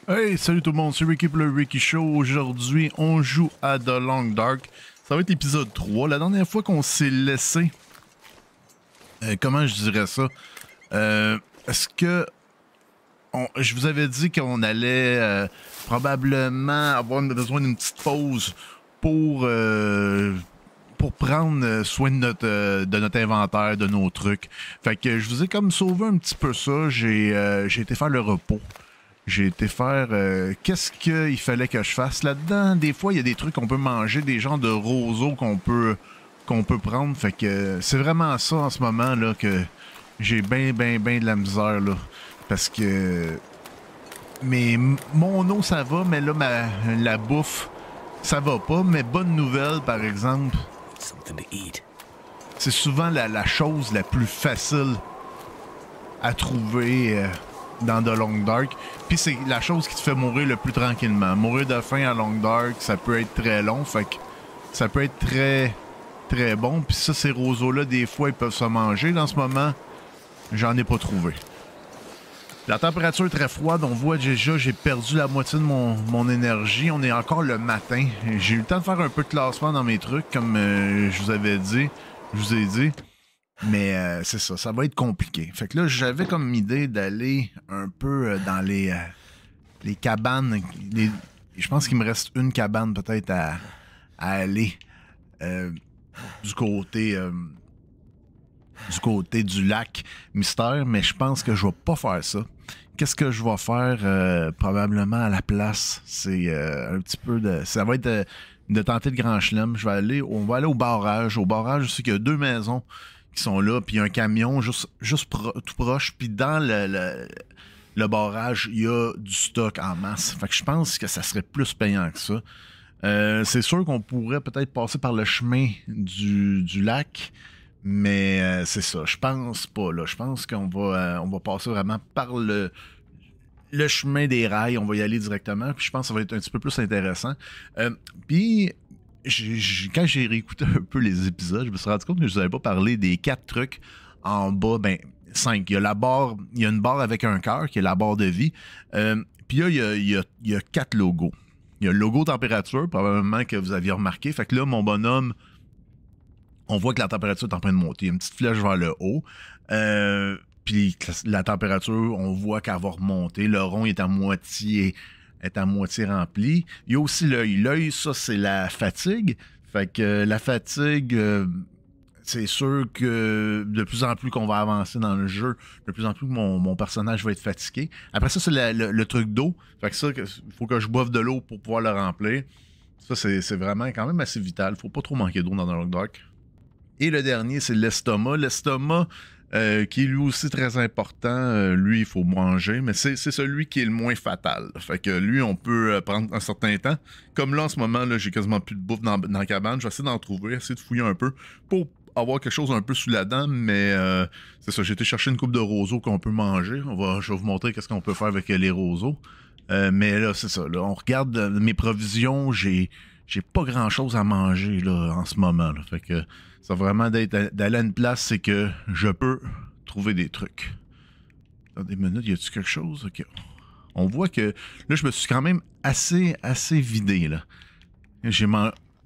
Hey, salut tout le monde, c'est Ricky pour le Ricky Show. Aujourd'hui, on joue à The Long Dark. Ça va être épisode 3. La dernière fois qu'on s'est laissé... comment je dirais ça? Est-ce que... je vous avais dit qu'on allait probablement avoir besoin d'une petite pause pour prendre soin de notre inventaire, de nos trucs. Fait que je vous ai comme sauvé un petit peu ça. J'ai été faire le repos. J'ai été faire qu'est-ce qu'il fallait que je fasse là-dedans. Des fois, il y a des trucs qu'on peut manger, des genres de roseaux qu'on peut prendre. Fait que c'est vraiment ça en ce moment là que j'ai bien de la misère là. Parce que mon eau ça va, mais là la bouffe ça va pas. Mais bonne nouvelle par exemple, c'est souvent la chose la plus facile à trouver. Dans The Long Dark. Puis c'est la chose qui te fait mourir le plus tranquillement. Mourir de faim à Long Dark, ça peut être très long. Fait que ça peut être très bon. Puis ça, ces roseaux-là, des fois, ils peuvent se manger. Dans ce moment, j'en ai pas trouvé. La température est très froide. On voit déjà, j'ai perdu la moitié de mon énergie. On est encore le matin. J'ai eu le temps de faire un peu de classement dans mes trucs, comme je vous ai dit. Mais c'est ça, ça va être compliqué. Fait que là, j'avais comme idée d'aller un peu dans les cabanes. Je pense qu'il me reste une cabane peut-être à aller du côté du lac Mystère, mais je pense que je vais pas faire ça. Qu'est-ce que je vais faire probablement à la place? C'est un petit peu de... Ça va être de tenter le Grand Chelem. On va aller au barrage. Au barrage, je sais qu'il y a 2 maisons qui sont là, puis un camion juste tout proche, puis dans le barrage, il y a du stock en masse. Fait que je pense que ça serait plus payant que ça. C'est sûr qu'on pourrait peut-être passer par le chemin du lac, mais c'est ça. Je pense pas, là. Je pense qu'on va passer vraiment par le chemin des rails. On va y aller directement, puis je pense que ça va être un petit peu plus intéressant. Puis quand j'ai réécouté un peu les épisodes, je me suis rendu compte que je vous avais pas parlé des 4 trucs en bas. Ben, 5. Il y a une barre avec un cœur qui est la barre de vie. Puis là, il y a 4 logos. Il y a le logo température, probablement que vous aviez remarqué. Fait que là, mon bonhomme, on voit que la température est en train de monter. Il y a une petite flèche vers le haut. Puis la température, on voit qu'elle va remonter. Le rond est à moitié rempli. Il y a aussi l'œil. L'œil, ça, c'est la fatigue. Fait que la fatigue, c'est sûr que de plus en plus qu'on va avancer dans le jeu, de plus en plus que mon personnage va être fatigué. Après ça, c'est le truc d'eau. Fait que ça, il faut que je boive de l'eau pour pouvoir le remplir. Ça, c'est vraiment quand même assez vital. Faut pas trop manquer d'eau dans The Long Dark. Et le dernier, c'est l'estomac. L'estomac, qui est lui aussi très important. Lui, il faut manger, mais c'est celui qui est le moins fatal. Fait que lui, on peut prendre un certain temps. Comme là, en ce moment, là, j'ai quasiment plus de bouffe dans la cabane. Je vais essayer d'en trouver, essayer de fouiller un peu pour avoir quelque chose un peu sous la dent, mais c'est ça. J'ai été chercher une coupe de roseaux qu'on peut manger. Je vais vous montrer qu'est-ce qu'on peut faire avec les roseaux. Mais là, c'est ça. Là, on regarde mes provisions. J'ai pas grand-chose à manger là, en ce moment. Là. Fait que ça va vraiment d'aller à une place, c'est que je peux trouver des trucs. Dans des minutes, y a-tu quelque chose? Okay. On voit que là, je me suis quand même assez vidé. Là. J'ai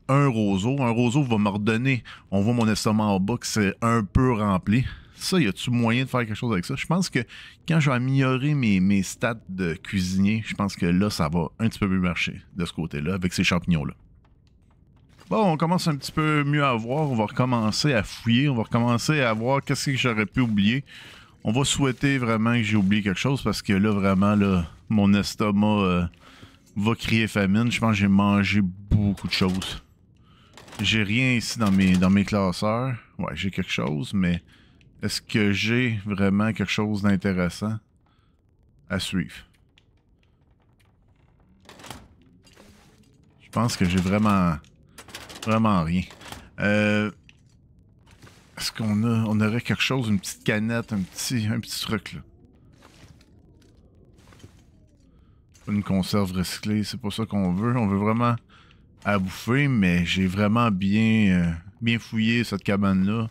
un roseau. Un roseau va me redonner. On voit mon estomac en bas que c'est un peu rempli. Ça, y a-tu moyen de faire quelque chose avec ça? Je pense que quand je vais améliorer mes stats de cuisinier, je pense que là, ça va un petit peu mieux marcher de ce côté-là, avec ces champignons-là. Bon, on commence un petit peu mieux à voir. On va recommencer à fouiller. On va recommencer à voir qu'est-ce que j'aurais pu oublier. On va souhaiter vraiment que j'ai oublié quelque chose parce que là, vraiment, là, mon estomac va crier famine. Je pense que j'ai mangé beaucoup de choses. J'ai rien ici dans mes classeurs. Ouais, j'ai quelque chose, mais est-ce que j'ai vraiment quelque chose d'intéressant à suivre? Je pense que j'ai vraiment rien. Est-ce qu'on aurait quelque chose, une petite canette, un petit truc là? Une conserve recyclée, c'est pas ça qu'on veut. On veut vraiment à bouffer, mais j'ai vraiment bien fouillé cette cabane-là.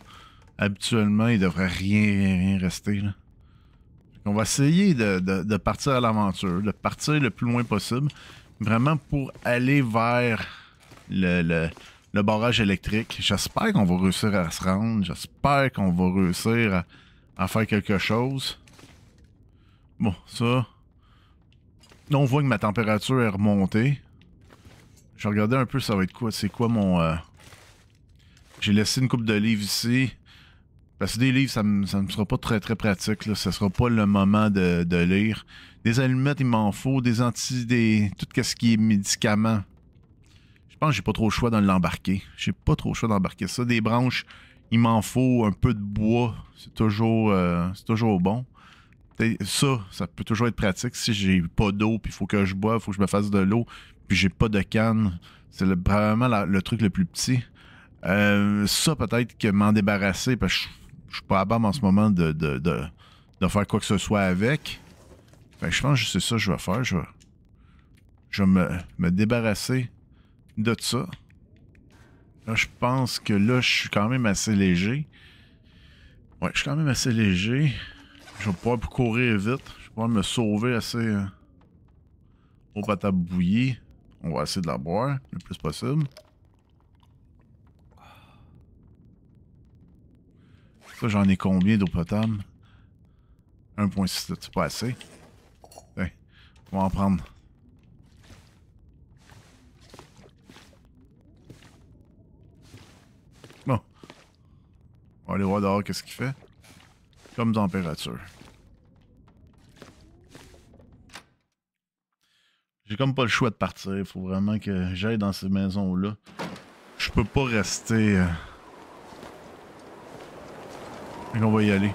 Habituellement, il devrait rien rester là. On va essayer de partir à l'aventure, de partir le plus loin possible, vraiment pour aller vers le barrage électrique. J'espère qu'on va réussir à se rendre, j'espère qu'on va réussir à faire quelque chose. Bon, ça... Là, on voit que ma température est remontée. Je vais regarder un peu ça va être quoi. C'est quoi mon... J'ai laissé une coupe de livres ici. Parce que des livres, ça me sera pas très très pratique. Là. Ça sera pas le moment de lire. Des allumettes, il m'en faut. Des tout ce qui est médicaments. Je pense que j'ai pas trop le choix de l'embarquer. J'ai pas trop le choix d'embarquer ça. Des branches, il m'en faut. Un peu de bois. C'est toujours bon. Ça peut toujours être pratique si j'ai pas d'eau puis il faut que je boive, il faut que je me fasse de l'eau puis j'ai pas de canne. C'est probablement le truc le plus petit. Ça, peut-être que m'en débarrasser parce que je suis pas capable en ce moment de faire quoi que ce soit avec. Fait que je pense que c'est ça que je vais faire. Je vais me débarrasser de ça. Là, je pense que là, je suis quand même assez léger. Ouais, je suis quand même assez léger. Je vais pouvoir courir vite. Je vais pouvoir me sauver assez au potable bouillie. On va essayer de la boire le plus possible. Ça, j'en ai combien d'eau potable? 1,6 litres, c'est pas assez. Ouais, on va en prendre. Bon. On va aller voir dehors qu'est-ce qu'il fait. Comme température. J'ai comme pas le choix de partir. Il faut vraiment que j'aille dans ces maisons-là. Je peux pas rester... Et on va y aller.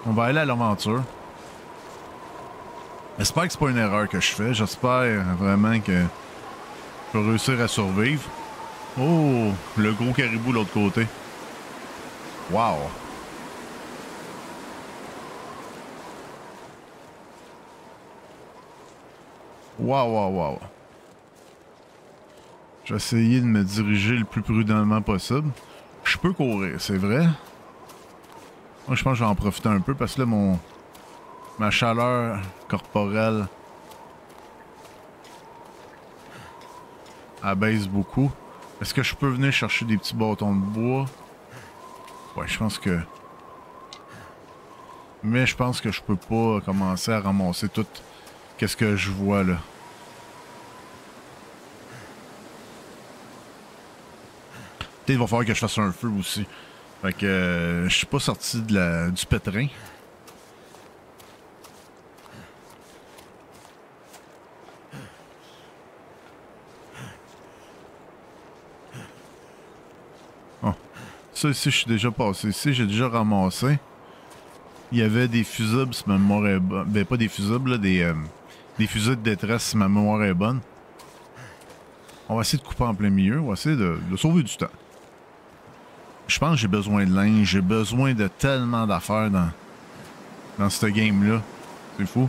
On va aller à l'aventure. J'espère que c'est pas une erreur que je fais. J'espère vraiment que je vais réussir à survivre. Oh, le gros caribou de l'autre côté. Wow. Wow, wow, wow. Je vais essayer de me diriger le plus prudemment possible. Je peux courir, c'est vrai. Moi, je pense que je vais en profiter un peu parce que là, ma chaleur corporelle abaisse beaucoup. Est-ce que je peux venir chercher des petits bâtons de bois? Ouais, je pense que... Mais je pense que je peux pas commencer à ramasser tout qu'est-ce que je vois là. Peut-être qu'il va falloir que je fasse un feu aussi. Fait que je suis pas sorti du pétrin. Oh. Ça ici, je suis déjà passé ici. J'ai déjà ramassé. Il y avait des fusibles si ma mémoire est bonne. Ben pas des fusibles, là, des fusils de détresse si ma mémoire est bonne. On va essayer de couper en plein milieu. On va essayer de sauver du temps. Je pense que j'ai besoin de linge. J'ai besoin de tellement d'affaires dans ce game-là. C'est fou.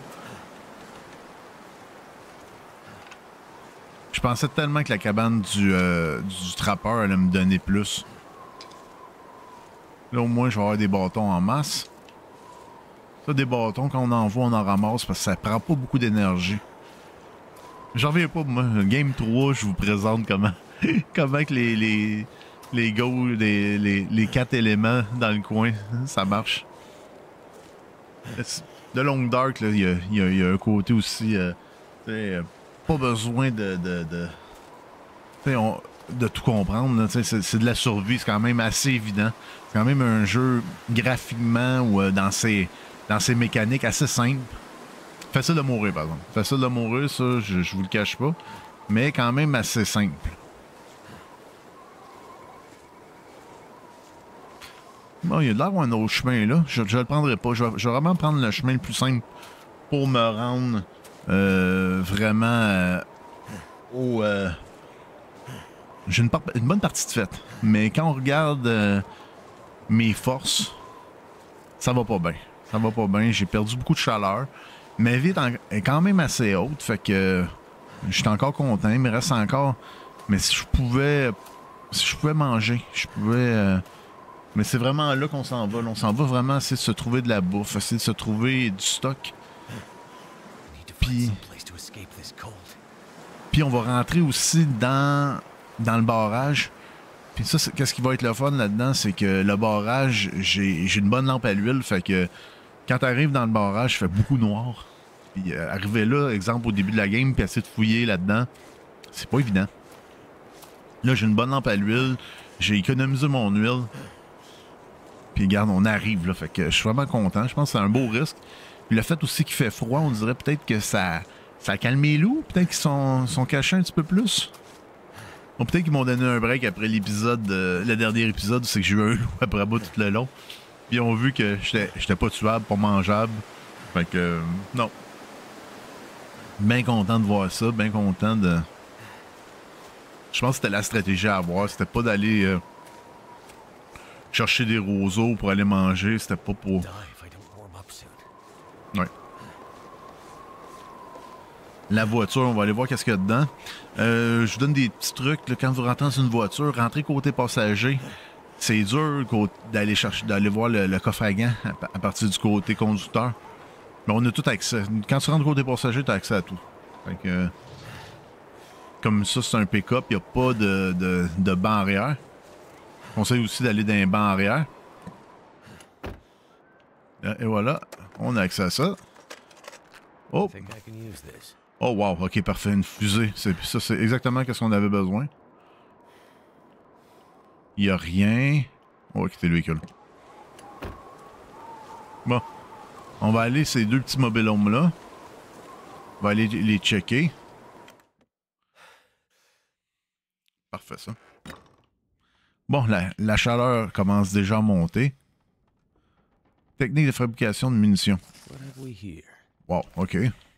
Je pensais tellement que la cabane du trappeur allait me donner plus. Là, au moins, je vais avoir des bâtons en masse. Ça, des bâtons, quand on en voit, on en ramasse parce que ça prend pas beaucoup d'énergie. J'en reviens pas, moi. Le Game 3, je vous présente comment que les go, les 4 éléments dans le coin, ça marche. De Long Dark, il y a un côté aussi... pas besoin de tout comprendre. C'est de la survie, c'est quand même assez évident. C'est quand même un jeu graphiquement ou dans ses mécaniques assez simple. Facile de mourir, par exemple. Facile de mourir, ça, je vous le cache pas. Mais quand même assez simple. Bon, il y a de l'air un autre chemin là. Je le prendrai pas. Je vais vraiment prendre le chemin le plus simple pour me rendre vraiment au... J'ai une bonne partie de faite. Mais quand on regarde mes forces, ça va pas bien. Ça va pas bien. J'ai perdu beaucoup de chaleur. Ma vie est quand même assez haute. Fait que je suis encore content. Il me reste encore... Mais si je pouvais manger, je pouvais Mais c'est vraiment là qu'on s'en va. Là. On s'en va vraiment essayer de se trouver de la bouffe, essayer de se trouver du stock. Puis on va rentrer aussi dans le barrage. Puis ça, qu'est-ce qui va être le fun là-dedans, c'est que le barrage, j'ai une bonne lampe à l'huile, fait que quand t'arrives dans le barrage, il fait beaucoup noir. Puis arriver là, exemple au début de la game, puis essayer de fouiller là-dedans, c'est pas évident. Là, j'ai une bonne lampe à l'huile, j'ai économisé mon huile. Puis regarde, on arrive là, fait que je suis vraiment content. Je pense que c'est un beau risque. Puis le fait aussi qu'il fait froid, on dirait peut-être que ça a calmé les loups, peut-être qu'ils sont cachés un petit peu plus. Bon, peut-être qu'ils m'ont donné un break après l'épisode, le dernier épisode, c'est que j'ai eu un loup après bas tout le long. Puis ils ont vu que j'étais pas tuable, pas mangeable. Fait que, non. Bien content de voir ça, bien content de... Je pense que c'était la stratégie à avoir, c'était pas d'aller chercher des roseaux pour aller manger, c'était pas pour... Ouais. La voiture, on va aller voir qu'est-ce qu'il y a dedans. Je vous donne des petits trucs. Là, quand vous rentrez dans une voiture, rentrez côté passager. C'est dur d'aller voir le coffre à gants à partir du côté conducteur. Mais on a tout accès. Quand tu rentres côté passager, tu as accès à tout. Fait que, comme ça, c'est un pick-up, il n'y a pas de banc arrière. Je conseille aussi d'aller dans un banc arrière. Et voilà, on a accès à ça. Oh! Oh wow, ok, parfait, une fusée. Ça, c'est exactement ce qu'on avait besoin. Il n'y a rien. On va quitter le véhicule. Bon. On va aller ces deux petits mobilhomes-là. On va aller les checker. Parfait, ça. Bon, la chaleur commence déjà à monter. Technique de fabrication de munitions. Wow, ok.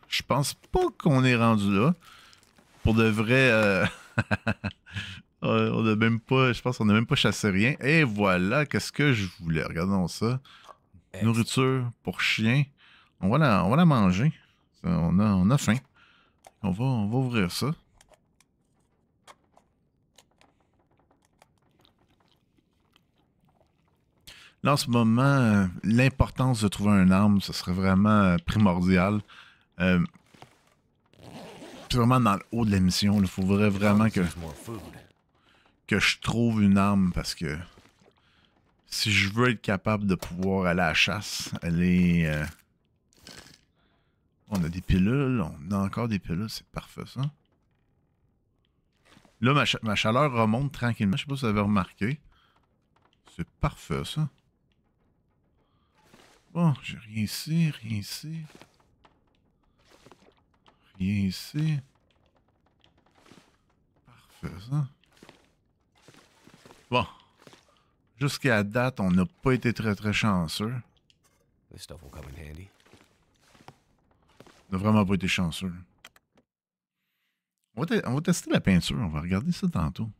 Je pense pas qu'on est rendu là. Pour de vrai, on a même pas, je pense qu'on a même pas chassé rien. Et voilà, qu'est-ce que je voulais. Regardons ça. Nourriture pour chien. On va la manger. On a faim. On va ouvrir ça. Là, en ce moment, l'importance de trouver une arme, ce serait vraiment primordial. C'est vraiment dans le haut de la mission. Il faudrait vraiment que je trouve une arme parce que si je veux être capable de pouvoir aller à la chasse, aller... On a des pilules, on a encore des pilules, c'est parfait ça. Là, ma chaleur remonte tranquillement, je sais pas si vous avez remarqué. C'est parfait ça. Bon, j'ai rien ici, rien ici. Rien ici. Parfait ça. Bon. Jusqu'à date, on n'a pas été très chanceux. On n'a vraiment pas été chanceux. On va tester la peinture. On va regarder ça tantôt.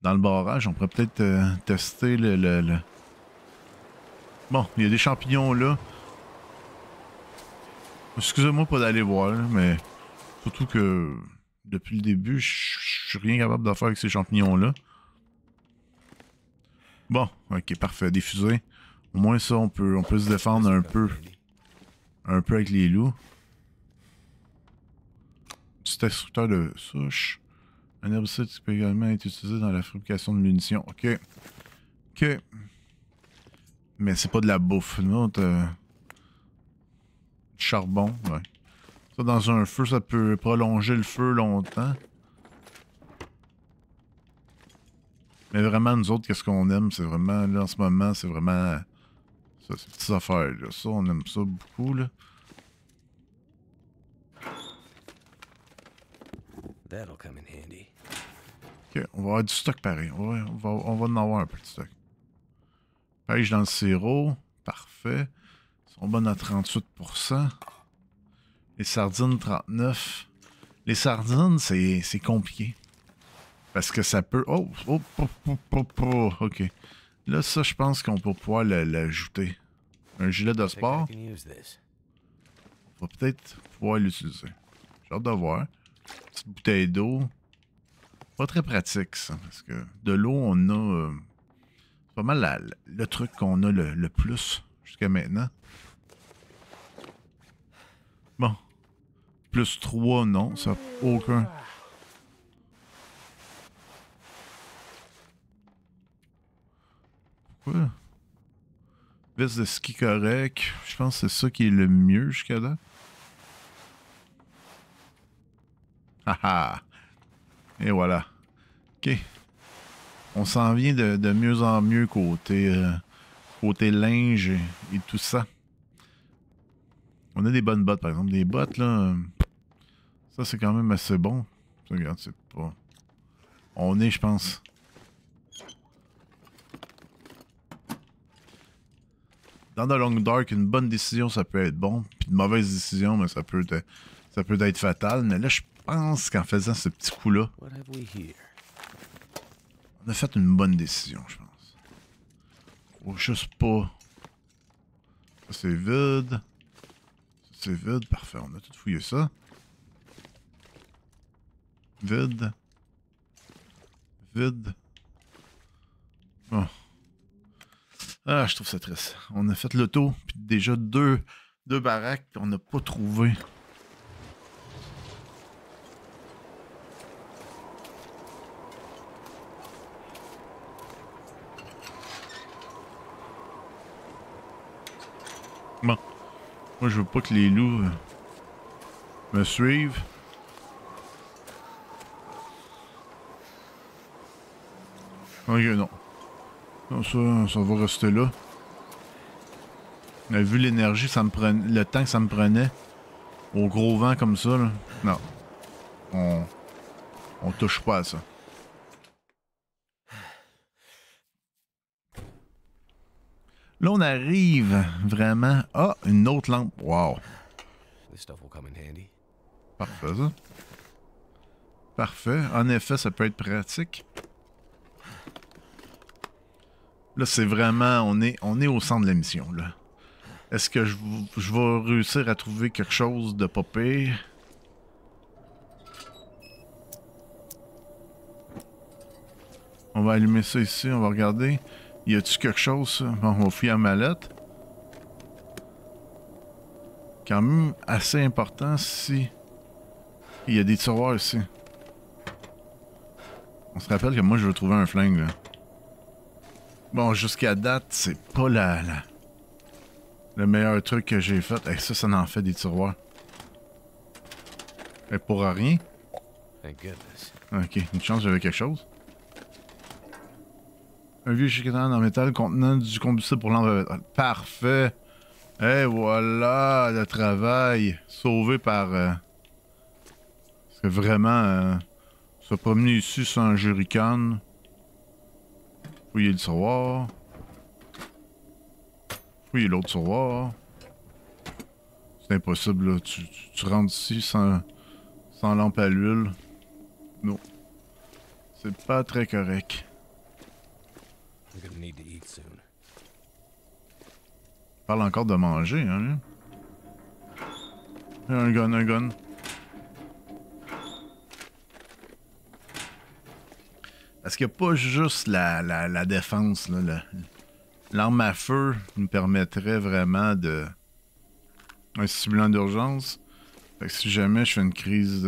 Dans le barrage, on pourrait peut-être tester le... Bon, il y a des champignons là. Excusez-moi pas d'aller voir, là, mais surtout que depuis le début, je suis rien capable de faire avec ces champignons-là. Bon, ok, parfait. Des fusées. Au moins ça, on peut se défendre un peu avec les loups. Petit extracteur de souche. Un herbicide qui peut également être utilisé dans la fabrication de munitions. Ok. Ok. Mais c'est pas de la bouffe. Non, du charbon, ouais. Ça, dans un feu, ça peut prolonger le feu longtemps. Mais vraiment, nous autres, qu'est-ce qu'on aime? C'est vraiment, là, en ce moment, c'est vraiment... Ça, ces petites affaires, là. Ça, on aime ça beaucoup, là. Ok, on va avoir du stock pareil. On va en avoir un peu de stock. Pêche dans le sirop. Parfait. Ils sont bonnes à 38%. Les sardines, 39%. Les sardines, c'est compliqué. Parce que ça peut... Oh, ok. Là, ça, je pense qu'on peut pouvoir l'ajouter. Un gilet de sport. On va peut-être pouvoir l'utiliser. J'ai hâte de voir. Petite bouteille d'eau. Pas très pratique, ça. Parce que de l'eau, on a... pas mal le truc qu'on a le plus jusqu'à maintenant. Bon. Plus 3, non, ça n'a aucun. Pourquoi? Veste de ski correct. Je pense que c'est ça qui est le mieux jusqu'à là. Haha! Et voilà. OK. On s'en vient de mieux en mieux côté linge et tout ça. On a des bonnes bottes, par exemple. Des bottes, là... ça, c'est quand même assez bon. Ça, regarde, c'est pas... On est, je pense... Dans The Long Dark, une bonne décision, ça peut être bon. Puis une mauvaise décision, mais ça peut être fatal. Mais là, je pense qu'en faisant ce petit coup-là, on a fait une bonne décision, je pense. Faut juste pas... Ça, c'est vide. Ça, c'est vide. Parfait, on a tout fouillé ça. Vide. Vide. Bon. Ah, je trouve ça triste. On a fait le tour, puis déjà deux baraques, puis on n'a pas trouvé. Bon. Moi, je veux pas que les loups me suivent. Ok, non. Non, ça va rester là. Mais vu l'énergie, le temps que ça me prenait, au gros vent comme ça, là, non. On touche pas à ça. Là, on arrive vraiment... Ah, une autre lampe. Wow. Parfait, ça. Parfait. En effet, ça peut être pratique. Là, c'est vraiment... On est au centre de la mission, là. Est-ce que je vais réussir à trouver quelque chose de pas pire? On va allumer ça ici, on va regarder. Y a-tu quelque chose, ça? Bon, on va fouiller la mallette. Quand même assez important si... Il y a des tiroirs ici. On se rappelle que moi, je veux trouver un flingue, là. Bon, jusqu'à date, c'est pas le meilleur truc que j'ai fait. Hey, ça en fait des tiroirs. Et pour rien. Ok, une chance, j'avais quelque chose. Un vieux chicanan en métal contenant du combustible pour lampe. Parfait. Et voilà, le travail. Sauvé par... C'est vraiment... se promener ici sans un jerrycan. Fouiller le tiroir. Fouiller l'autre tiroir. C'est impossible, là. Tu rentres ici sans lampe à l'huile. Non. C'est pas très correct. Parle encore de manger, hein. Un gun. Parce qu'il n'y a pas juste la défense, là. L'arme à feu nous permettrait vraiment de... Un stimulant d'urgence. Fait que si jamais je fais une crise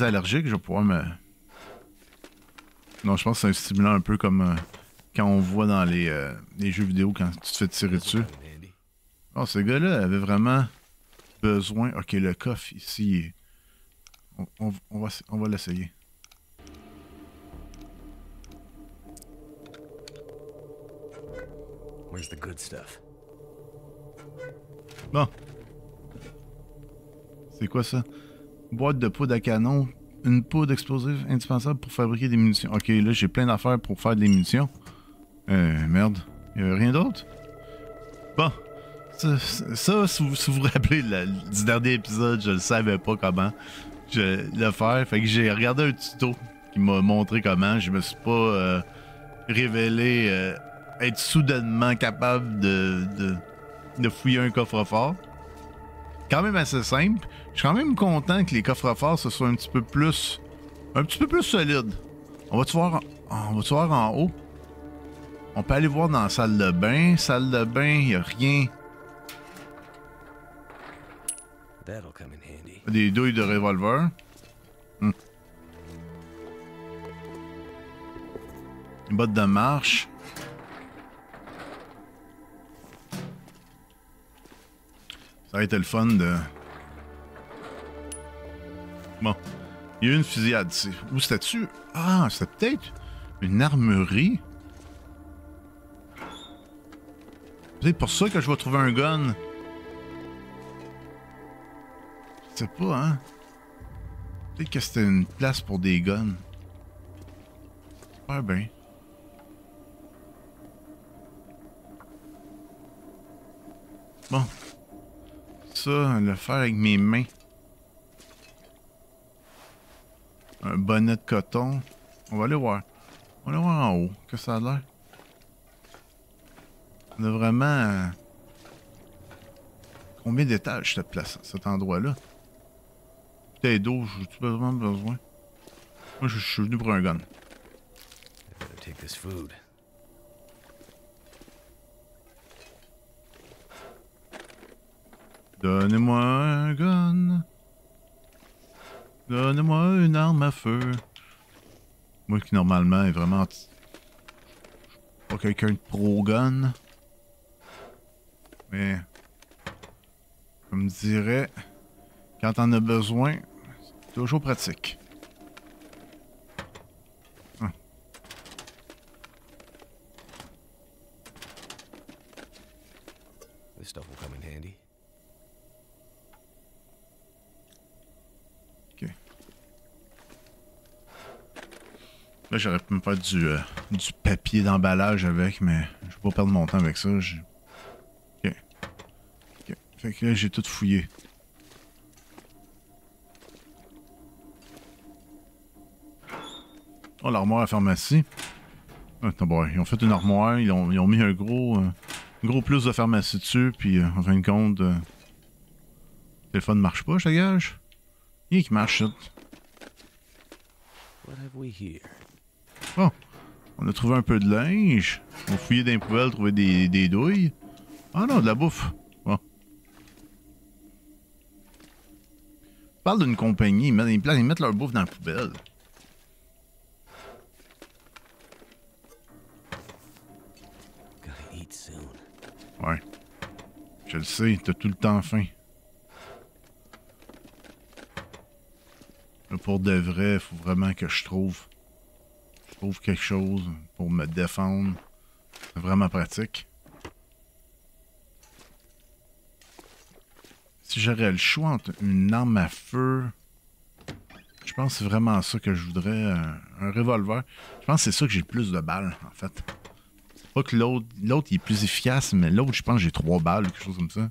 allergique, je vais pouvoir me... Non, je pense que c'est un stimulant un peu comme quand on voit dans les jeux vidéo quand tu te fais tirer dessus. Oh, ce gars-là avait vraiment besoin... Ok, le coffre ici... On va l'essayer. Where's the good stuff? Bon. C'est quoi ça? Boîte de poudre à canon. Une poudre explosive indispensable pour fabriquer des munitions. Ok, là j'ai plein d'affaires pour faire des munitions. Merde. Y'a rien d'autre? Bon. Ça si vous vous rappelez du dernier épisode, je le savais pas comment le faire. Fait que j'ai regardé un tuto qui m'a montré comment. Je me suis pas révélé être soudainement capable de fouiller un coffre-fort. Quand même assez simple. Je suis quand même content que les coffres-forts ce soit un petit peu plus solide. On va-tu voir en haut? On peut aller voir dans la salle de bain. Salle de bain, il n'y a rien. That'll come in handy. Des douilles de revolver. Une botte de marche. Ça aurait été le fun de... Bon. Il y a eu une fusillade ici. Où c'était-tu? Ah, c'était peut-être une armurerie. C'est pour ça que je vais trouver un gun. Je sais pas, hein? Peut-être que c'était une place pour des guns. Super bien. Bon. Ça, le faire avec mes mains. Un bonnet de coton. On va aller voir. On va aller voir en haut. Que ça a l'air. On a vraiment... Combien d'étages cette place, cet endroit-là? Bouteille d'eau, j'ai-tu vraiment besoin? Moi, je suis venu pour un gun. Take this food. Donnez-moi un gun. Donnez-moi une arme à feu. Moi qui normalement est vraiment pas quelqu'un de pro-gun. Mais comme dirait, quand t'en as besoin, c'est toujours pratique. Ah. This stuff will come in handy. Ok. Là, j'aurais pu me faire du papier d'emballage avec, mais je vais pas perdre mon temps avec ça. Ok. Ok. Fait que là, j'ai tout fouillé. Oh, l'armoire à la pharmacie. Ah, bon, ils ont fait une armoire, ils ont mis un gros plus de pharmacie dessus, puis en fin de compte, le téléphone marche pas, je te gage. Il qui marche, ça. What have we here? Bon, on a trouvé un peu de linge. On a fouillé dans les poubelles, trouvé des douilles. Ah non, de la bouffe. Bon. On parle d'une compagnie, ils mettent leur bouffe dans la poubelle. Gotta eat soon. Ouais. Je le sais, t'as tout le temps faim. Là, pour de vrai, faut vraiment que je trouve quelque chose pour me défendre. C'est vraiment pratique. Si j'aurais le choix entre une arme à feu, je pense que c'est vraiment ça que je voudrais. Un revolver. Je pense que c'est ça que j'ai le plus de balles, en fait. Pas que l'autre il est plus efficace, mais l'autre, je pense que j'ai 3 balles ou quelque chose comme ça.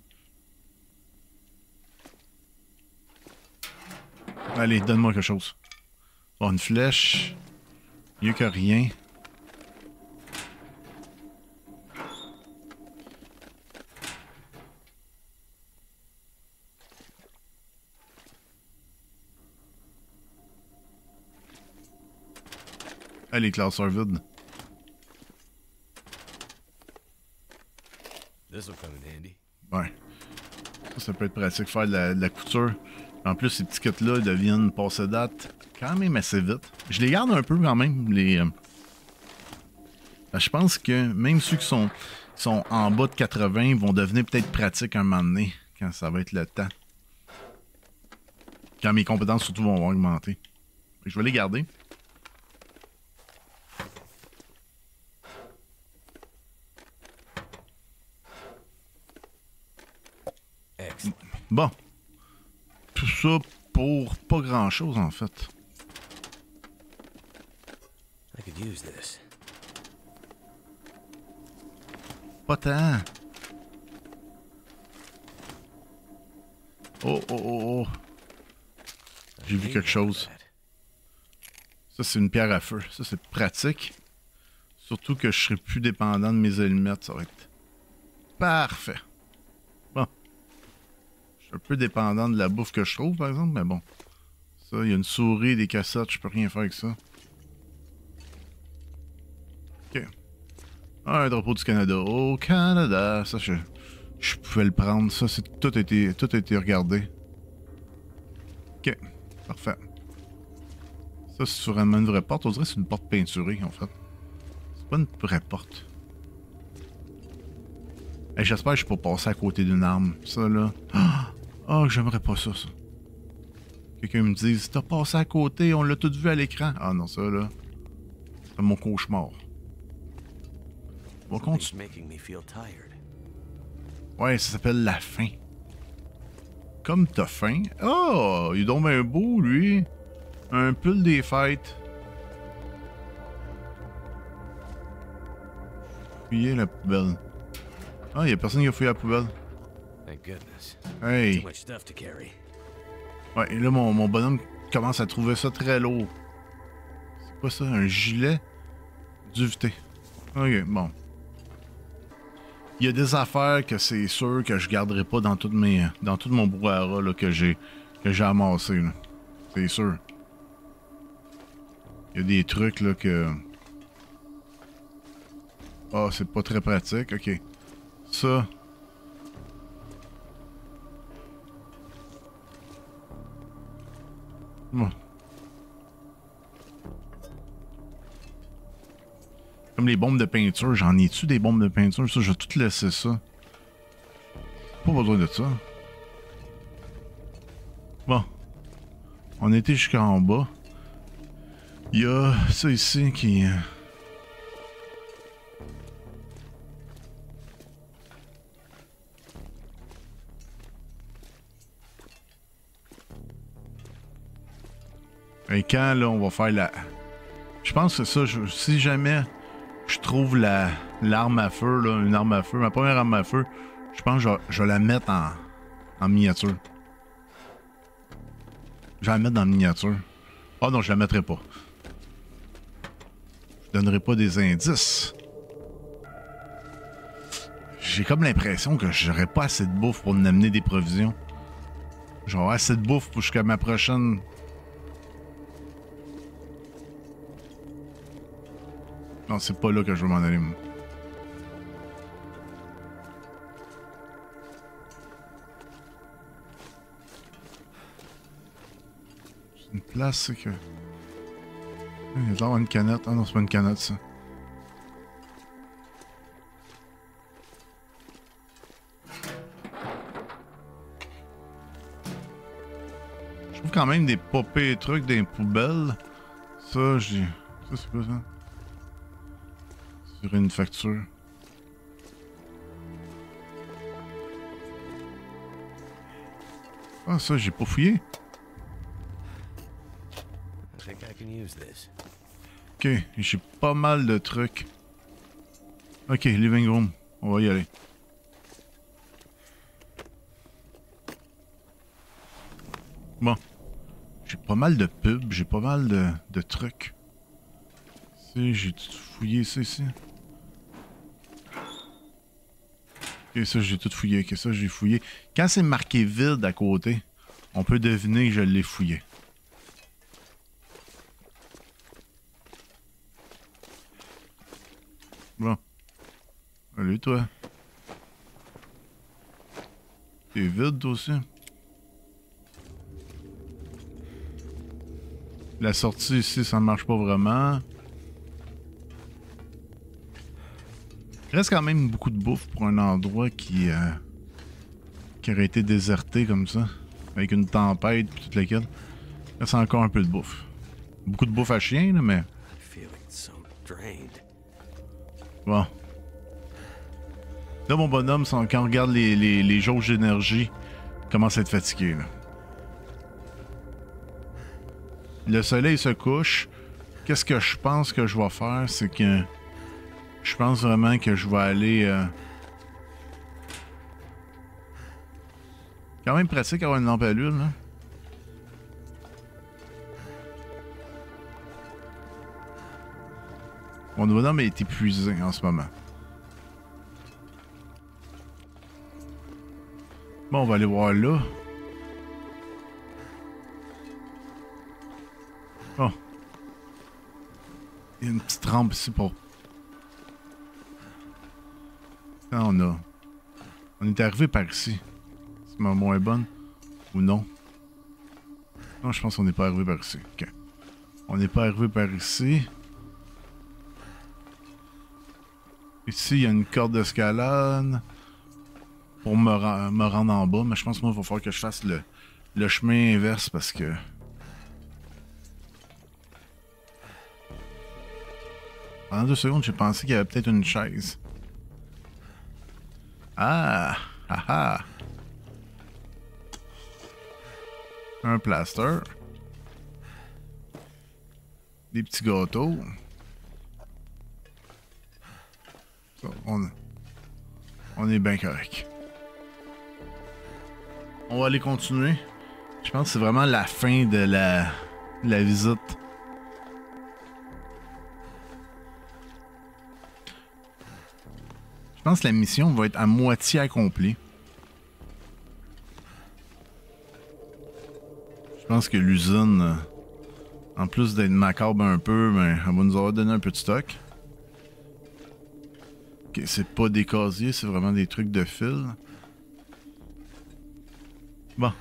Allez, donne-moi quelque chose. Bon, une flèche. Mieux que rien. Allez, classeurs vides. This will come in handy. Ouais. Ça peut être pratique, faire de la couture. En plus, ces petits kits-là deviennent passé date quand même assez vite. Je les garde un peu quand même, je pense que même ceux qui sont en bas de 80 vont devenir peut-être pratiques un moment donné, quand ça va être le temps. Quand mes compétences surtout vont augmenter. Je vais les garder. Excellent. Bon. Tout ça pour pas grand-chose, en fait. I could use this. Pas tant. Oh, oh, oh, oh. J'ai vu quelque chose. Ça, c'est une pierre à feu. Ça, c'est pratique. Surtout que je serai plus dépendant de mes allumettes. Ça va être parfait. Bon. Je suis un peu dépendant de la bouffe que je trouve, par exemple, mais bon. Ça, il y a une souris, des cassettes, je peux rien faire avec ça. Ok. Ah, un drapeau du Canada. Au Canada. Ça, je pouvais le prendre. Ça, c'est tout a été regardé. Ok, parfait. Ça, c'est vraiment une vraie porte. On dirait que c'est une porte peinturée, en fait. C'est pas une vraie porte. Hey, j'espère que je peux passer à côté d'une arme. Ça, là. Ah, j'aimerais pas ça, ça. Quelqu'un me dise, t'as passé à côté, on l'a tout vu à l'écran. Ah non, ça, là. C'est mon cauchemar. On va continuer. Ouais, ça s'appelle la faim. Comme t'as faim. Oh, il est donc bien beau, lui. Un pull des fêtes. Fouiller la poubelle. Ah, y'a personne qui a fouillé la poubelle. Hey. Ouais, et là, mon bonhomme commence à trouver ça très lourd. C'est quoi ça? Un gilet? Duveté. Ok, bon. Il y a des affaires que c'est sûr que je garderai pas dans tout mon brouhaha là, que j'ai amassé. Là. C'est sûr. Il y a des trucs là que... Ah, c'est pas très pratique. Ok. Ça... Bon. Comme les bombes de peinture, j'en ai-tu des bombes de peinture? Ça, je vais tout laisser ça. Pas besoin de ça. Bon. On était jusqu'en bas. Il y a ça ici qui... Et quand, là, on va faire la... Je pense que ça, si jamais je trouve l'arme à feu, là, une arme à feu, ma première arme à feu, je pense que je vais la mettre en miniature. Je vais la mettre dans la miniature. Ah non, je la mettrai pas. Je donnerai pas des indices. J'ai comme l'impression que j'aurais pas assez de bouffe pour nous amener des provisions. J'aurai assez de bouffe pour jusqu'à ma prochaine... Non, c'est pas là que je veux m'en aller, moi. C'est une place, c'est que... Il y a d'avoir une canette. Ah non, c'est pas une canette, ça. Je trouve quand même des popés et trucs dans les poubelles. Ça, j'ai... Ça, c'est quoi, ça? Sur une facture. Ah, ça, j'ai pas fouillé. Ok, j'ai pas mal de trucs. Ok, living room. On va y aller. Bon. J'ai pas mal de pubs, j'ai pas mal de trucs. Ici, j'ai tout fouillé ça ici. Ok, ça j'ai tout fouillé. Ok, ça j'ai fouillé. Quand c'est marqué vide à côté, on peut deviner que je l'ai fouillé. Bon. Allez, toi. T'es vide, toi aussi. La sortie ici, ça ne marche pas vraiment. Il reste quand même beaucoup de bouffe pour un endroit qui aurait été déserté comme ça. Avec une tempête et toute laquelle. Il reste encore un peu de bouffe. Beaucoup de bouffe à chien, là, mais... Bon. Là, mon bonhomme, quand on regarde les jauges d'énergie, il commence à être fatigué, là. Le soleil se couche. Qu'est-ce que je pense que je vais faire? C'est que... Je pense vraiment que je vais aller... Quand même pratique d'avoir une lampe à l'huile, là. Mon bonhomme est épuisé en ce moment. Bon, on va aller voir là. Oh. Il y a une petite rampe ici pour... On a... On est arrivé par ici. C'est ma moins bonne? Ou non? Non, je pense qu'on n'est pas arrivé par ici. Ok. On n'est pas arrivé par ici. Ici, il y a une corde d'escalade pour me rendre en bas. Mais je pense que moi, il va falloir que je fasse le chemin inverse parce que... Pendant 2 secondes, j'ai pensé qu'il y avait peut-être une chaise. Ah! Ah ah! Un plaster. Des petits gâteaux. Ça, on est bien correct. On va aller continuer. Je pense que c'est vraiment la fin de la visite. Je pense que la mission va être à moitié accomplie. Je pense que l'usine, en plus d'être macabre un peu, ben, elle va nous avoir donné un peu de stock. Ok, c'est pas des casiers, c'est vraiment des trucs de fil. Bon.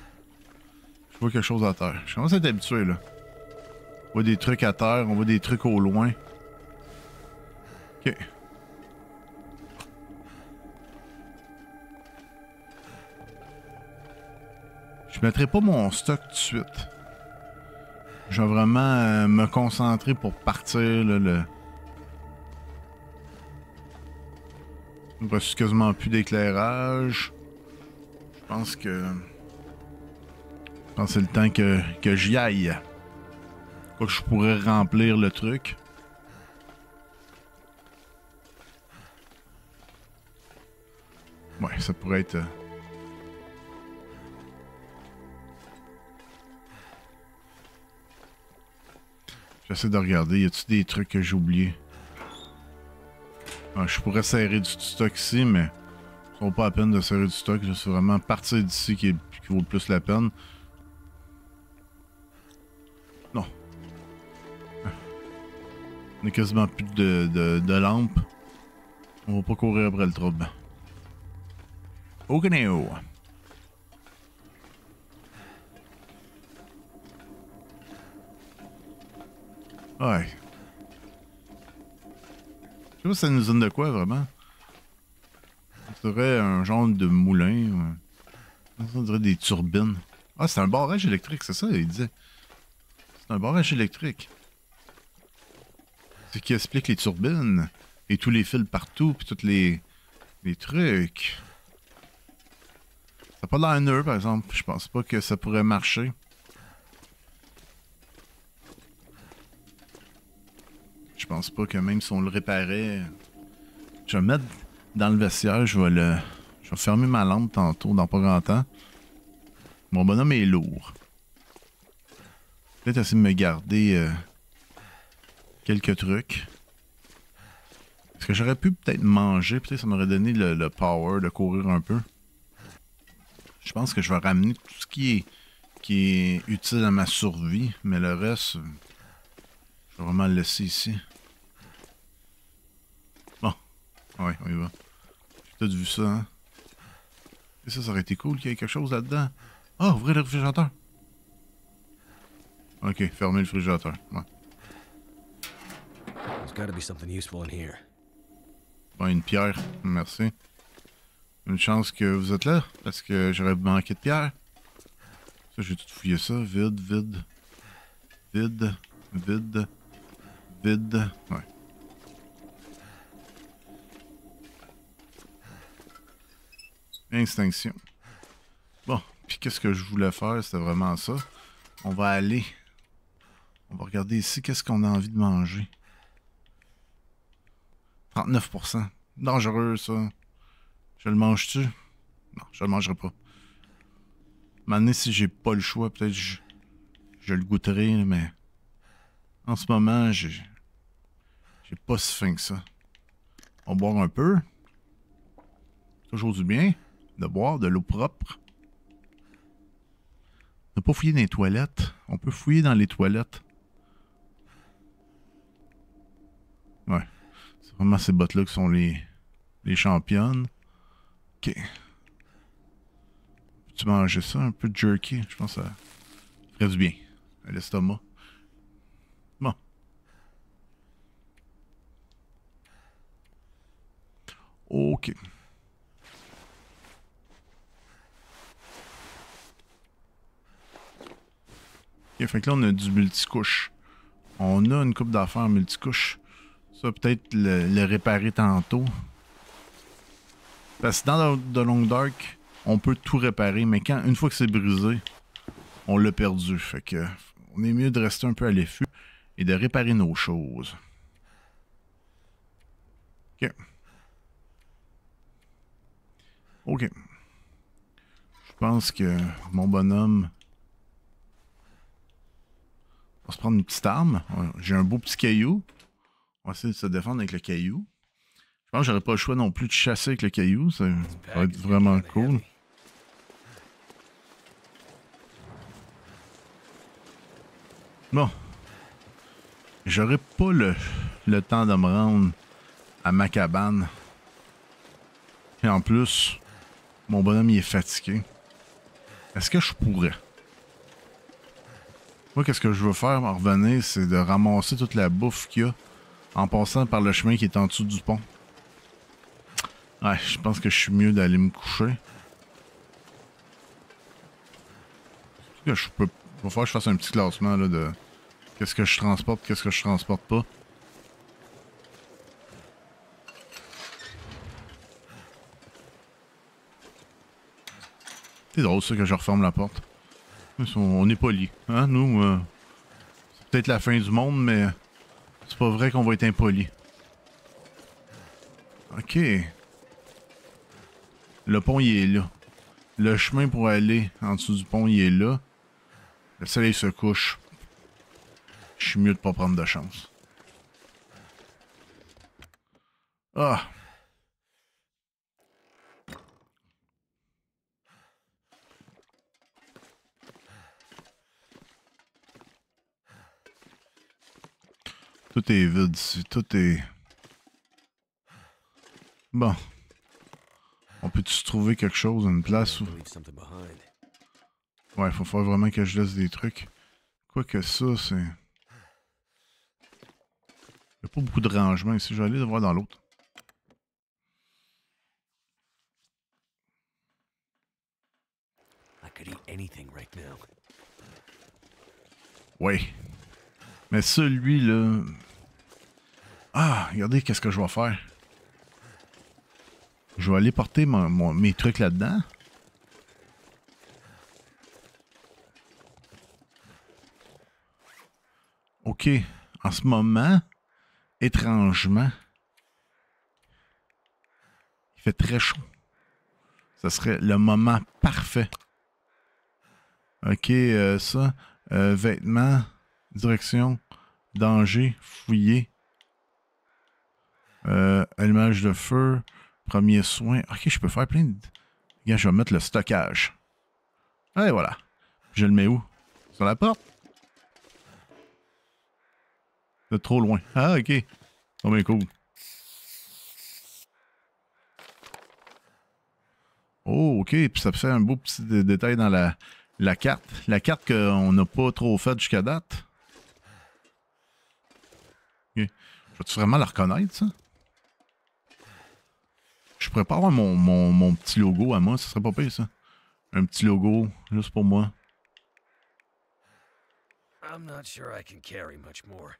Je vois quelque chose à terre. Je commence à être habitué, là. On voit des trucs à terre, on voit des trucs au loin. Ok. Je mettrai pas mon stock tout de suite. Je vais vraiment me concentrer pour partir, là, Il ne reste quasiment plus d'éclairage. Je pense que c'est le temps que j'y aille. Quoi que je pourrais remplir le truc. Ouais, ça pourrait être... J'essaie de regarder, y a-t-il des trucs que j'ai oubliés? Ah, je pourrais serrer du stock ici, mais ça vaut pas la peine de serrer du stock. C'est vraiment partir d'ici qui vaut le plus la peine. Non. On a quasiment plus de lampes. On va pas courir après le trouble. Okaneo. Ouais. Je sais pas si c'est une usine de quoi, vraiment. Ça serait un genre de moulin. On dirait des turbines. Ah, c'est un barrage électrique, c'est ça, il disait. C'est un barrage électrique. C'est ce qui explique les turbines. Et tous les fils partout, puis tous les trucs. Ça n'a pas l'air neuf, par exemple. Je pense pas que ça pourrait marcher. Je pense pas que même si on le réparait... Je vais le mettre dans le vestiaire, je vais fermer ma lampe tantôt, dans pas grand temps. Mon bonhomme est lourd. Peut-être essayer de me garder quelques trucs. Parce que j'aurais pu peut-être manger, peut-être ça m'aurait donné le power de courir un peu. Je pense que je vais ramener tout ce qui est utile à ma survie, mais le reste, je vais vraiment le laisser ici. Bon, ouais, on y va. J'ai peut-être vu ça, hein. Et ça aurait été cool qu'il y ait quelque chose là-dedans. Ah, ouvrir le réfrigérateur. Ok, fermer le réfrigérateur. Ouais. There's gotta be something useful in here. Bon, une pierre, merci. Une chance que vous êtes là, parce que j'aurais manqué de pierre. Ça, j'ai tout fouillé ça. Vide, vide. Vide, vide, vide. Ouais. Extinction. Bon, puis qu'est-ce que je voulais faire? C'était vraiment ça. On va aller. On va regarder ici, qu'est-ce qu'on a envie de manger. 39%. Dangereux, ça. Je le mange-tu? Non, je le mangerai pas. Maintenant, si j'ai pas le choix, peut-être je le goûterai, mais... En ce moment, j'ai pas si faim que ça. On va boire un peu. Toujours du bien. De boire de l'eau propre. Ne pas fouiller dans les toilettes. On peut fouiller dans les toilettes. Ouais. C'est vraiment ces bottes-là qui sont les championnes. Ok. Peux-tu manger ça? Un peu de jerky? Je pense que ça ferait du bien à l'estomac. Bon. Ok. Ok, fait que là, on a du multicouche. On a une coupe d'affaires multicouche. Ça, peut-être le réparer tantôt. Parce que dans The Long Dark, on peut tout réparer, mais une fois que c'est brisé, on l'a perdu. Fait que on est mieux de rester un peu à l'affût et de réparer nos choses. Ok. Ok. Je pense que mon bonhomme va se prendre une petite arme. J'ai un beau petit caillou. On va essayer de se défendre avec le caillou. Je pense que j'aurais pas le choix non plus de chasser avec le caillou. Ça va être vraiment cool. Bon. J'aurais pas le temps de me rendre à ma cabane. Et en plus, mon bonhomme il est fatigué. Est-ce que je pourrais? Moi, qu'est-ce que je veux faire en revenir, c'est de ramasser toute la bouffe qu'il y a en passant par le chemin qui est en dessous du pont. Ouais, je pense que je suis mieux d'aller me coucher. Que je peux. Il va falloir que je fasse un petit classement là, de qu'est-ce que je transporte, qu'est-ce que je transporte pas. C'est drôle ça que je referme la porte. On est poli, hein, nous. C'est peut-être la fin du monde, mais c'est pas vrai qu'on va être impoli. Ok. Le pont, il est là. Le chemin pour aller en dessous du pont, il est là. Le soleil se couche. Je suis mieux de pas prendre de chance. Ah! Tout est vide ici. Tout est... Bon. On peut-tu se trouver quelque chose, une place où... Ouais, faut faire vraiment que je laisse des trucs. Quoique ça, c'est... Il n'y a pas beaucoup de rangement ici. Je vais aller le voir dans l'autre. Ouais. Mais celui-là... Ah, regardez qu'est-ce que je vais faire. Je vais aller porter mes trucs là-dedans. OK. En ce moment, étrangement, il fait très chaud. Ça serait le moment parfait. OK, ça. Vêtements, direction, danger, fouiller. Allumage de feu, premier soin. OK, je peux faire plein de... Regarde, je vais mettre le stockage. Et voilà. Je le mets où? Sur la porte? C'est trop loin. Ah, OK. Oh, bien cool. Oh, OK. Puis ça fait un beau petit détail dans la carte. La carte qu'on n'a pas trop faite jusqu'à date. OK. Vas-tu vraiment la reconnaître, ça? Je pourrais pas avoir mon petit logo à moi. Ça serait pas pire, ça. Un petit logo, juste pour moi. I'm not sure I can carry much more.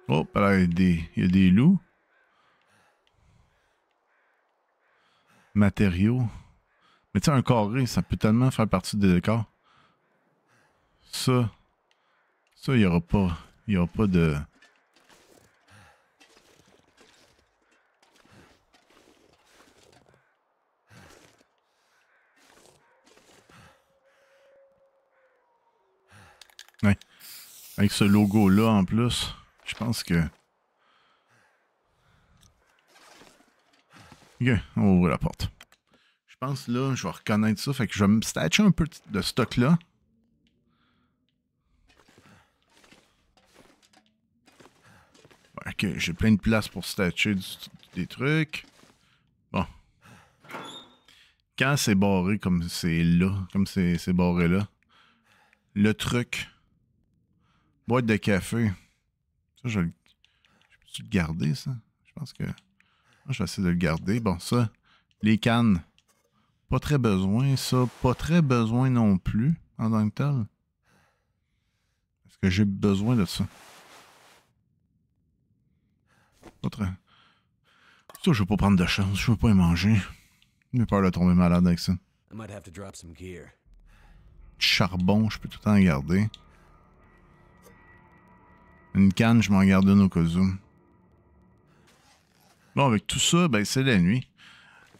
Oh, là, il y a des loups. Matériaux. Mais tu sais, un carré, ça peut tellement faire partie des décors. Ça, il y aura pas. Il y aura pas de... Ouais. Avec ce logo-là en plus, je pense que... Ok, on va ouvrir la porte. Je pense là, je vais reconnaître ça. Fait que je vais me statcher un peu de stock là. Ok, j'ai plein de place pour statcher des trucs. Bon. Quand c'est barré comme c'est là, comme c'est barré là, le truc, boîte de café, ça, je peux-tu le garder, ça? Je pense que... Je vais essayer de le garder. Bon, ça, les cannes, pas très besoin. Ça, pas très besoin non plus, en tant que tel. Est-ce que j'ai besoin de ça? Pas très... Ça, je veux pas prendre de chance. Je veux pas y manger. J'ai peur de tomber malade avec ça. I might have to drop some gear. Charbon, je peux tout le temps garder. Une canne, je m'en garde une au cas où. Bon, avec tout ça, ben, c'est la nuit.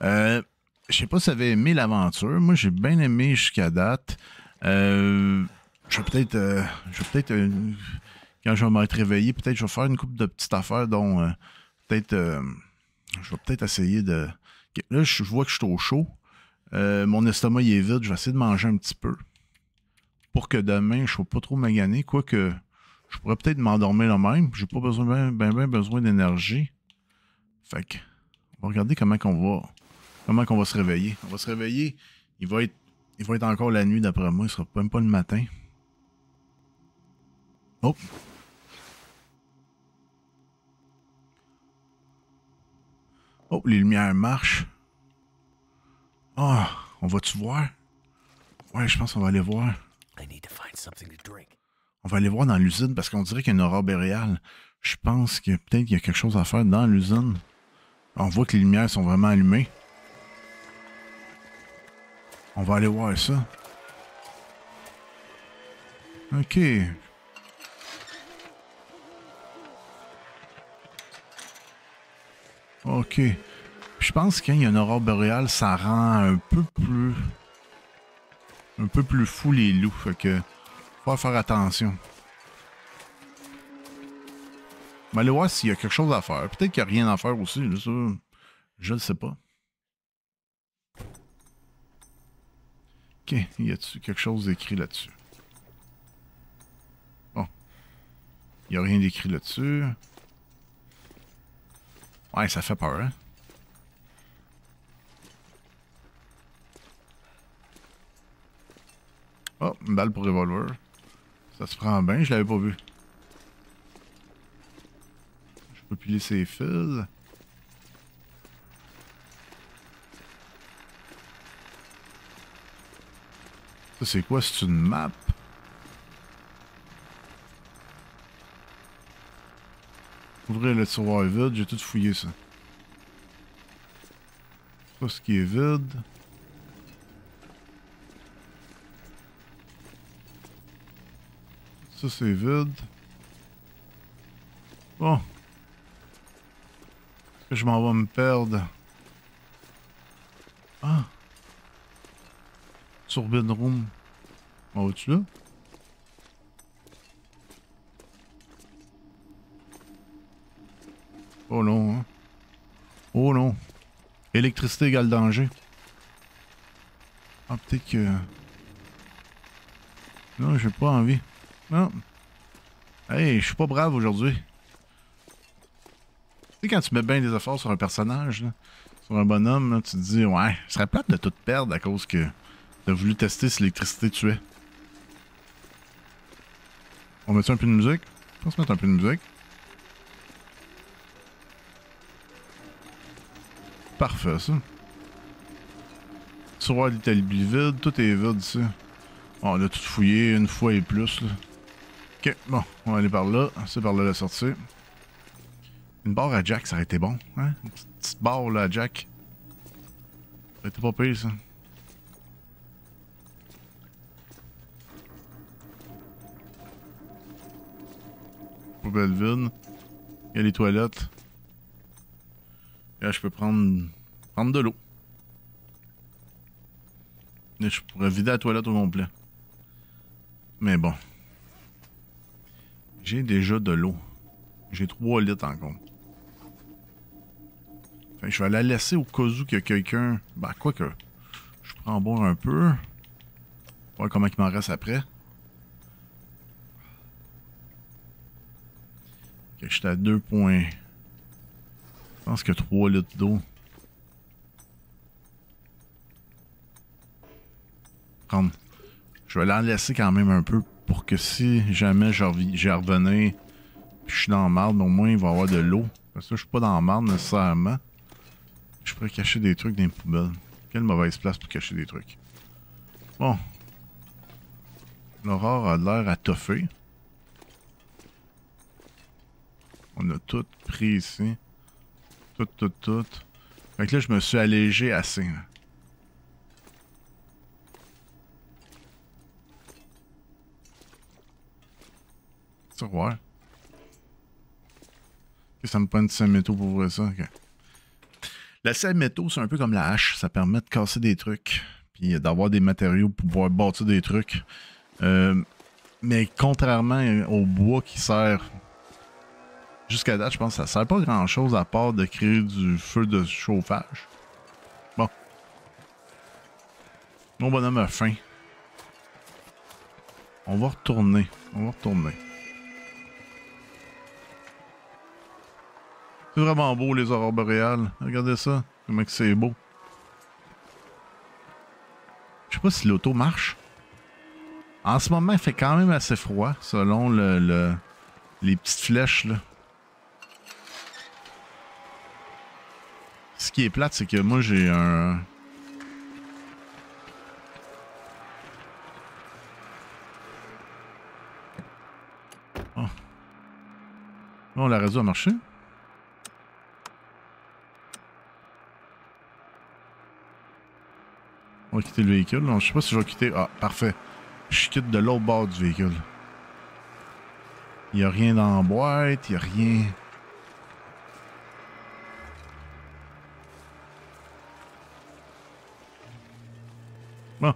Je sais pas si vous avez aimé l'aventure. Moi, j'ai bien aimé jusqu'à date. Je vais peut-être, quand je vais m'être réveillé, peut-être je vais faire une couple de petites affaires dont peut-être, je vais peut-être essayer de... Là, je vois que je suis au chaud. Mon estomac il est vide. Je vais essayer de manger un petit peu pour que demain, je ne sois pas trop magané. Quoique, je pourrais peut-être m'endormir là même. J'ai pas besoin, ben besoin d'énergie. Fait que, on va regarder comment qu'on va se réveiller. On va se réveiller. Il va être encore la nuit d'après moi. Il sera même pas le matin. Oh! Oh, les lumières marchent. Ah, on va-tu voir? Ouais, je pense qu'on va aller voir. I need to find something to drink. On va aller voir dans l'usine parce qu'on dirait qu'il y a une aurore boréale. Je pense que peut-être qu'il y a quelque chose à faire dans l'usine. On voit que les lumières sont vraiment allumées. On va aller voir ça. OK. OK. Puis je pense que quand il y a une aurore boréale, ça rend un peu plus fou les loups. Fait que faut faire attention. On va aller voir s'il y a quelque chose à faire. Peut-être qu'il n'y a rien à faire aussi. Là, ça, je ne sais pas. OK. Y a-t-il quelque chose d'écrit là-dessus? Bon. Il n'y a rien d'écrit là-dessus. Ouais, ça fait peur, hein? Oh, une balle pour revolver. Ça se prend bien, je l'avais pas vu. Je peux piler ses fils. Ça, c'est quoi? C'est une map? Ouvrir le tiroir vide, j'ai tout fouillé ça. Pas ce qui est vide. Ça, c'est vide. Bon. Est-ce que je m'en vais me perdre? Ah! Turbine room. On va-tu là? Oh non, hein? Oh non. Électricité égale danger. Ah, peut-être que... Non, j'ai pas envie. Non. Hey, je suis pas brave aujourd'hui. Tu sais, quand tu mets bien des efforts sur un personnage, là, sur un bonhomme, là, tu te dis, ouais, ce serait plate de tout perdre à cause que t'as voulu tester si l'électricité tuait. On met un peu de musique? On va se mettre un peu de musique. Parfait, ça. Tiroir d'Italie vide, tout est vide ici. Bon, on a tout fouillé une fois et plus, là. Ok, bon, on va aller par là. C'est par là la sortie. Une barre à Jack, ça aurait été bon, hein? Une petite barre, là, à Jack. Ça aurait été pas pire, ça. Poubelle vide. Il y a les toilettes. Et là, je peux prendre de l'eau. Là, je pourrais vider la toilette au complet. Mais bon. J'ai déjà de l'eau. J'ai 3 litres encore. Fait que je vais la laisser au cas où qu'il y a quelqu'un... Ben, quoi que... Je prends en boire un peu. Voir comment il m'en reste après. Ok, j'étais à 2 points. Je pense que 3 litres d'eau. Prendre. Je vais l'en laisser quand même un peu pour que si jamais j'y revenais puis je suis dans la marde, au moins il va y avoir de l'eau. Parce que je suis pas dans la marde nécessairement. Je pourrais cacher des trucs dans les poubelles. Quelle mauvaise place pour cacher des trucs. Bon. L'aurore a l'air à toffer. On a tout pris ici. Tout. Fait que là, je me suis allégé assez. Là. Tiroir. Ok, ça me prend une scie à métaux pour ouvrir ça. Ok. La scie à métaux, c'est un peu comme la hache. Ça permet de casser des trucs. Puis d'avoir des matériaux pour pouvoir bâtir des trucs. Mais contrairement au bois qui sert... Jusqu'à date, je pense que ça sert pas grand chose à part de créer du feu de chauffage. Bon. Mon bonhomme a faim. On va retourner. C'est vraiment beau les aurores boréales. Regardez ça. Comment que c'est beau. Je sais pas si l'auto marche. En ce moment, il fait quand même assez froid selon les petites flèches là. Ce qui est plate, c'est que moi j'ai un... Oh. Bon, la réseau a marché. On va quitter le véhicule. Non, je sais pas si je vais quitter... Ah, parfait. Je quitte de l'autre bord du véhicule. Il n'y a rien dans la boîte, il n'y a rien... Bon.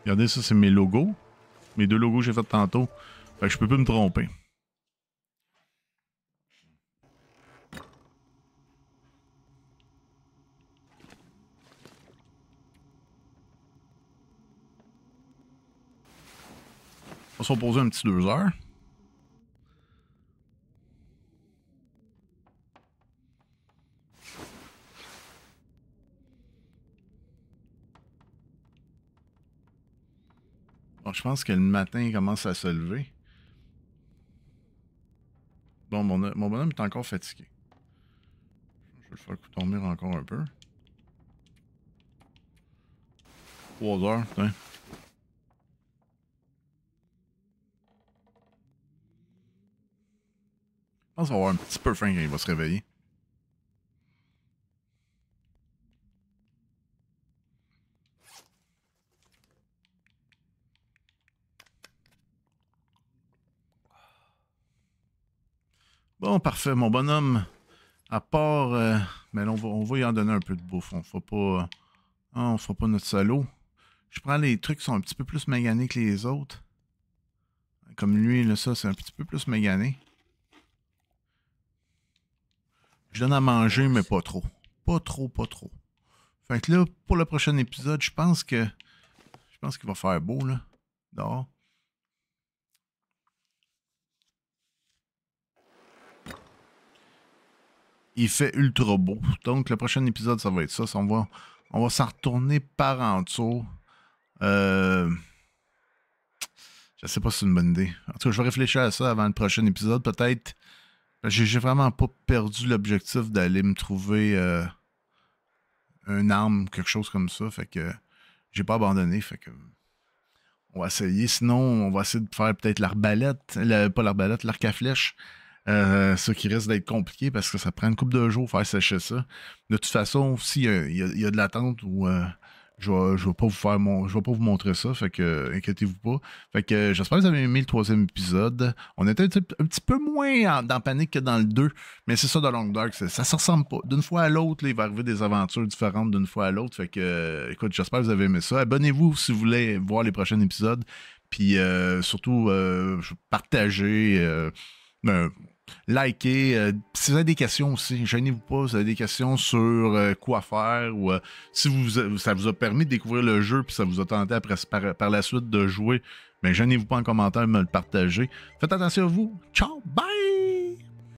Regardez, ça, c'est mes logos. Mes 2 logos que j'ai fait tantôt. Fait que je peux plus me tromper. On va se reposer un petit 2 heures. Bon, je pense que le matin, il commence à se lever. Bon, mon bonhomme est encore fatigué. Je vais le faire dormir encore un peu. 3 heures, putain. Je pense qu'il va avoir un petit peu faim quand il va se réveiller. Bon, parfait. Mon bonhomme, à part... mais là, on va y en donner un peu de bouffe. On fera pas notre salaud. Je prends les trucs qui sont un petit peu plus maganés que les autres. Comme lui, là, ça, c'est un petit peu plus magané. Je donne à manger, mais pas trop. Pas trop. Fait que là, pour le prochain épisode, je pense qu'il va faire beau, là, dehors. Il fait ultra beau. Donc, le prochain épisode, ça va être ça. On va s'en retourner par en dessous. Je sais pas si c'est une bonne idée. En tout cas, je vais réfléchir à ça avant le prochain épisode. Peut-être. J'ai vraiment pas perdu l'objectif d'aller me trouver une arme, quelque chose comme ça. Fait que j'ai pas abandonné. Fait que on va essayer. Sinon, on va essayer de faire peut-être l'arbalète. Pas l'arbalète, l'arc à flèche. Ça qui risque d'être compliqué parce que ça prend une couple de jours pour faire sécher ça. De toute façon, s'il y a de l'attente où je vais pas vous montrer ça, fait que inquiétez-vous pas. Fait que j'espère que vous avez aimé le 3e épisode. On était un petit peu moins dans panique que dans le 2, mais c'est ça de Long Dark, ça se ressemble pas. D'une fois à l'autre, il va arriver des aventures différentes d'une fois à l'autre. Fait que écoute, j'espère que vous avez aimé ça. Abonnez-vous si vous voulez voir les prochains épisodes. Puis surtout partagez. Likez. Si vous avez des questions aussi, gênez-vous pas. Si vous avez des questions sur quoi faire ou si ça vous a permis de découvrir le jeu puis ça vous a tenté après par la suite de jouer, Mais gênez-vous pas en commentaire de me le partager. Faites attention à vous. Ciao, bye!